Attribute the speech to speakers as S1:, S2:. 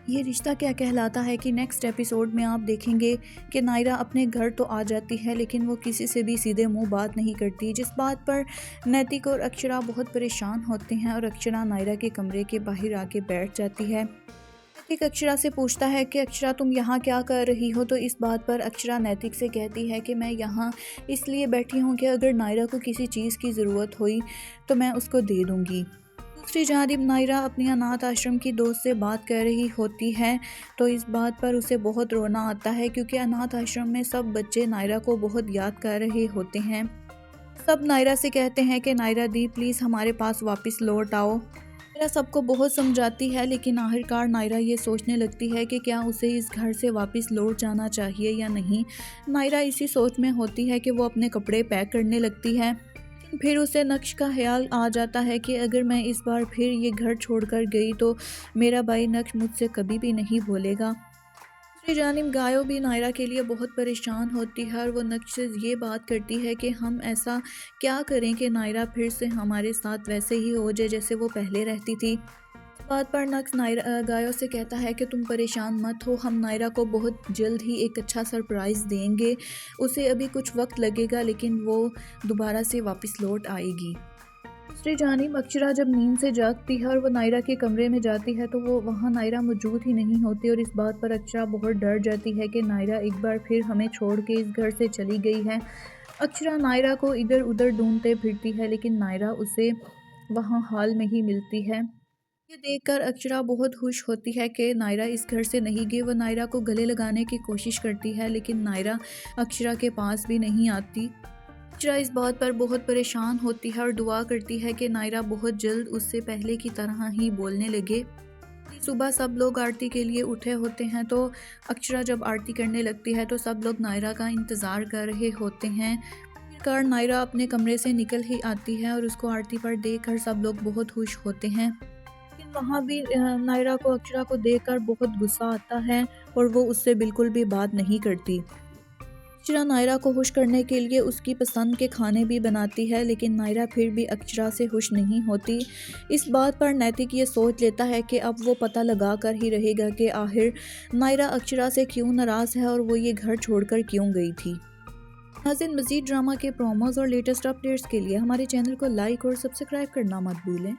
S1: ये रिश्ता क्या कहलाता है कि नेक्स्ट एपिसोड में आप देखेंगे कि नायरा अपने घर तो आ जाती है लेकिन वो किसी से भी सीधे मुंह बात नहीं करती, जिस बात पर नैतिक और अक्षरा बहुत परेशान होते हैं और अक्षरा नायरा के कमरे के बाहर आके बैठ जाती है। नैतिक अक्षरा से पूछता है कि अक्षरा तुम यहाँ क्या कर रही हो, तो इस बात पर अक्षरा नैतिक से कहती है कि मैं यहाँ इसलिए बैठी हूँ कि अगर नायरा को किसी चीज़ की ज़रूरत हुई तो मैं उसको दे दूँगी। दूसरी जानिब नायरा अपनी अनाथ आश्रम की दोस्त से बात कर रही होती है, तो इस बात पर उसे बहुत रोना आता है क्योंकि अनाथ आश्रम में सब बच्चे नायरा को बहुत याद कर रहे होते हैं। सब नायरा से कहते हैं कि नायरा दी प्लीज़ हमारे पास वापस लौट आओ। नायरा सबको बहुत समझाती है लेकिन आखिरकार नायरा ये सोचने लगती है कि क्या उसे इस घर से वापस लौट जाना चाहिए या नहीं। नायरा इसी सोच में होती है कि वो अपने कपड़े पैक करने लगती है। फिर उसे नक्श का ख्याल आ जाता है कि अगर मैं इस बार फिर ये घर छोड़कर गई तो मेरा भाई नक्श मुझसे कभी भी नहीं भूलेगा। दूसरी जानिब गायो भी नायरा के लिए बहुत परेशान होती है और वो नक्श से ये बात करती है कि हम ऐसा क्या करें कि नायरा फिर से हमारे साथ वैसे ही हो जाए जैसे वो पहले रहती थी। इस बात पर नक्श नायरा गायो से कहता है कि तुम परेशान मत हो, हम नायरा को बहुत जल्द ही एक अच्छा सरप्राइज़ देंगे। उसे अभी कुछ वक्त लगेगा लेकिन वो दोबारा से वापस लौट आएगी। दूसरी जानिब अक्षरा जब नींद से जागती है और वो नायरा के कमरे में जाती है तो वो वहाँ नायरा मौजूद ही नहीं होती और इस बात पर अक्षरा बहुत डर जाती है कि नायरा एक बार फिर हमें छोड़ के इस घर से चली गई है। अक्षरा नायरा को इधर उधर ढूंढते फिरती है लेकिन नायरा उसे वहाँ हाल में ही मिलती है। ये देखकर अक्षरा बहुत खुश होती है कि नायरा इस घर से नहीं गई। वो नायरा को गले लगाने की कोशिश करती है लेकिन नायरा अक्षरा के पास भी नहीं आती। अक्षरा इस बात पर बहुत परेशान होती है और दुआ करती है कि नायरा बहुत जल्द उससे पहले की तरह ही बोलने लगे। सुबह सब लोग आरती के लिए उठे होते हैं तो अक्षरा जब आरती करने लगती है तो सब लोग नायरा का इंतज़ार कर रहे होते हैं। आखिरकार नायरा अपने कमरे से निकल ही आती है और उसको आरती पर देखकर सब लोग बहुत खुश होते हैं। लेकिन वहाँ भी नायरा को अक्षरा को देखकर बहुत गुस्सा आता है और वो उससे बिल्कुल भी बात नहीं करती। अक्षरा नायरा को खुश करने के लिए उसकी पसंद के खाने भी बनाती है लेकिन नायरा फिर भी अक्षरा से खुश नहीं होती। इस बात पर नैतिक ये सोच लेता है कि अब वो पता लगा कर ही रहेगा कि आखिर नायरा अक्षरा से क्यों नाराज़ है और वो ये घर छोड़कर क्यों गई थी। नाज़रीन, मज़ीद ड्रामा के प्रोमोज़ और लेटेस्ट अपडेट्स के लिए हमारे चैनल को लाइक और सब्सक्राइब करना मत भूलें।